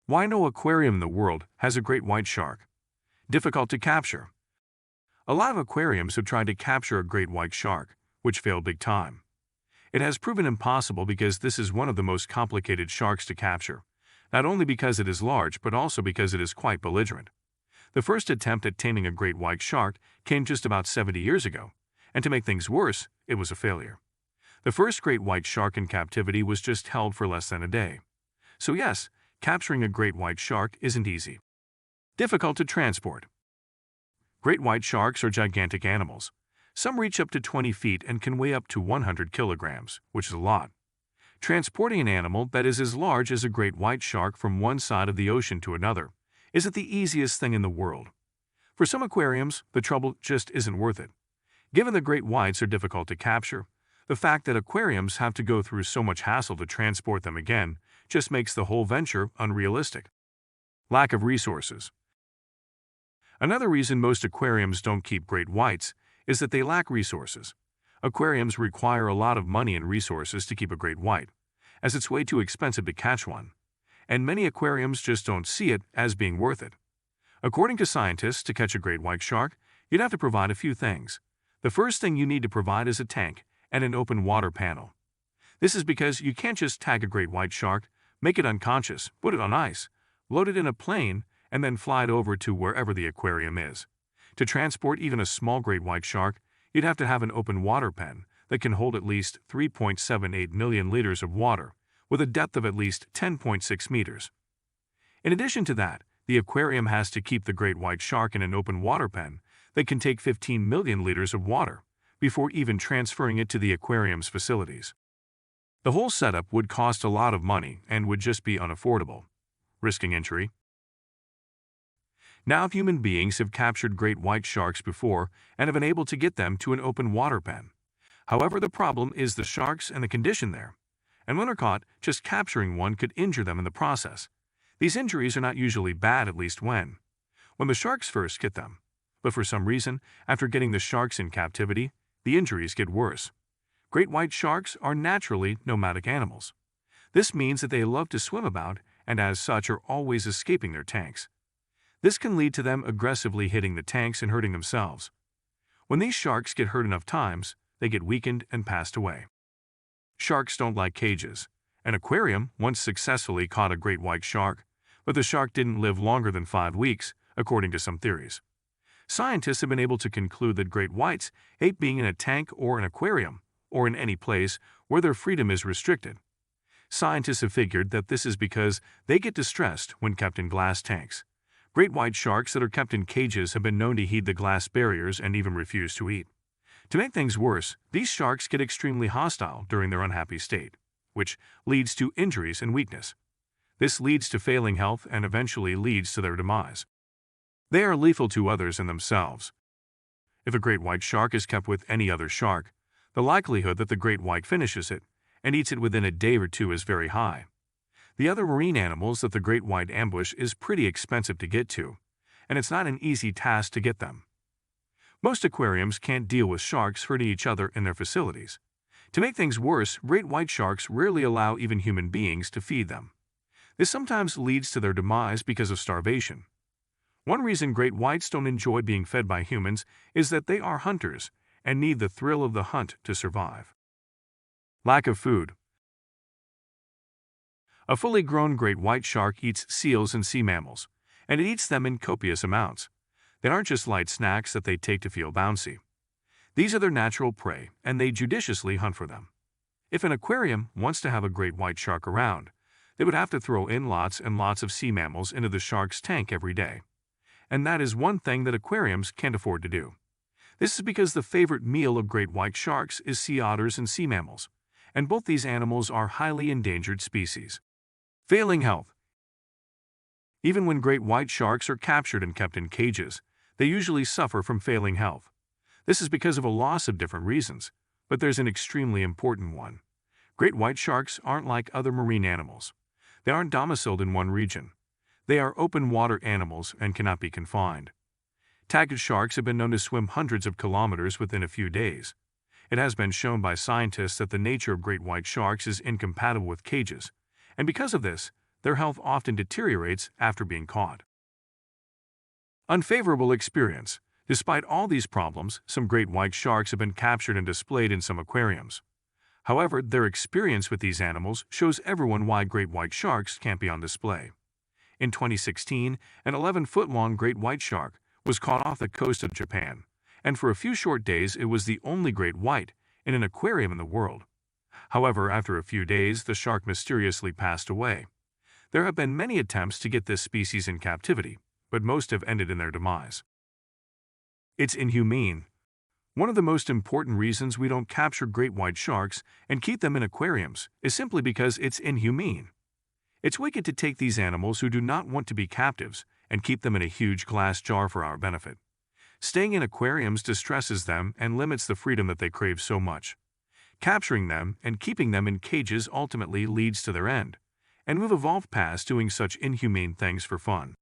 Why no aquarium in the world has a great white shark? Difficult to capture. A lot of aquariums have tried to capture a great white shark, which failed big time. It has proven impossible because this is one of the most complicated sharks to capture, not only because it is large but also because it is quite belligerent. The first attempt at taming a great white shark came just about 70 years ago, and to make things worse, it was a failure. The first great white shark in captivity was just held for less than a day. So yes, capturing a great white shark isn't easy. Difficult to transport. Great white sharks are gigantic animals. Some reach up to 20 feet and can weigh up to 100 kilograms, which is a lot. Transporting an animal that is as large as a great white shark from one side of the ocean to another isn't the easiest thing in the world. For some aquariums, the trouble just isn't worth it. Given the great whites are difficult to capture, the fact that aquariums have to go through so much hassle to transport them again just makes the whole venture unrealistic. Lack of resources. Another reason most aquariums don't keep great whites is that they lack resources. Aquariums require a lot of money and resources to keep a great white, as it's way too expensive to catch one, and many aquariums just don't see it as being worth it. According to scientists, to catch a great white shark, you'd have to provide a few things. The first thing you need to provide is a tank and an open water panel. This is because you can't just tag a great white shark, make it unconscious, put it on ice, load it in a plane, and then fly it over to wherever the aquarium is. To transport even a small great white shark, you'd have to have an open water pen that can hold at least 3.78 million liters of water, with a depth of at least 10.6 meters. In addition to that, the aquarium has to keep the great white shark in an open water pen that can take 15 million liters of water before even transferring it to the aquarium's facilities. The whole setup would cost a lot of money and would just be unaffordable, risking injury. Now human beings have captured great white sharks before and have been able to get them to an open water pen. However, the problem is the sharks and the condition there. And when they're caught, just capturing one could injure them in the process. These injuries are not usually bad, at least when the sharks first get them. But for some reason, after getting the sharks in captivity, the injuries get worse. Great white sharks are naturally nomadic animals. This means that they love to swim about and as such are always escaping their tanks. This can lead to them aggressively hitting the tanks and hurting themselves. When these sharks get hurt enough times, they get weakened and passed away. Sharks don't like cages. An aquarium once successfully caught a great white shark, but the shark didn't live longer than 5 weeks, according to some theories. Scientists have been able to conclude that great whites hate being in a tank or an aquarium, or in any place where their freedom is restricted. Scientists have figured that this is because they get distressed when kept in glass tanks. Great white sharks that are kept in cages have been known to heed the glass barriers and even refuse to eat. To make things worse, these sharks get extremely hostile during their unhappy state, which leads to injuries and weakness. This leads to failing health and eventually leads to their demise. They are lethal to others and themselves. If a great white shark is kept with any other shark, the likelihood that the great white finishes it and eats it within a day or two is very high. The other marine animals that the great white ambush is pretty expensive to get to, and it's not an easy task to get them. Most aquariums can't deal with sharks hurting each other in their facilities. To make things worse, great white sharks rarely allow even human beings to feed them. This sometimes leads to their demise because of starvation. One reason great whites don't enjoy being fed by humans is that they are hunters and need the thrill of the hunt to survive. Lack of food. A fully grown great white shark eats seals and sea mammals, and it eats them in copious amounts. They aren't just light snacks that they take to feel bouncy. These are their natural prey, and they judiciously hunt for them. If an aquarium wants to have a great white shark around, they would have to throw in lots and lots of sea mammals into the shark's tank every day. And that is one thing that aquariums can't afford to do. This is because the favorite meal of great white sharks is sea otters and sea mammals, and both these animals are highly endangered species. Failing health. Even when great white sharks are captured and kept in cages, they usually suffer from failing health. This is because of a loss of different reasons, but there's an extremely important one. Great white sharks aren't like other marine animals. They aren't domiciled in one region. They are open water animals and cannot be confined. Tagged sharks have been known to swim hundreds of kilometers within a few days. It has been shown by scientists that the nature of great white sharks is incompatible with cages, and because of this, their health often deteriorates after being caught. Unfavorable experience. Despite all these problems, some great white sharks have been captured and displayed in some aquariums. However, their experience with these animals shows everyone why great white sharks can't be on display. In 2016, an 11-foot-long great white shark was caught off the coast of Japan, and for a few short days it was the only great white in an aquarium in the world. However, after a few days, the shark mysteriously passed away. There have been many attempts to get this species in captivity, but most have ended in their demise. It's inhumane. One of the most important reasons we don't capture great white sharks and keep them in aquariums is simply because it's inhumane. It's wicked to take these animals who do not want to be captives and keep them in a huge glass jar for our benefit. Staying in aquariums distresses them and limits the freedom that they crave so much. Capturing them and keeping them in cages ultimately leads to their end, and we've evolved past doing such inhumane things for fun.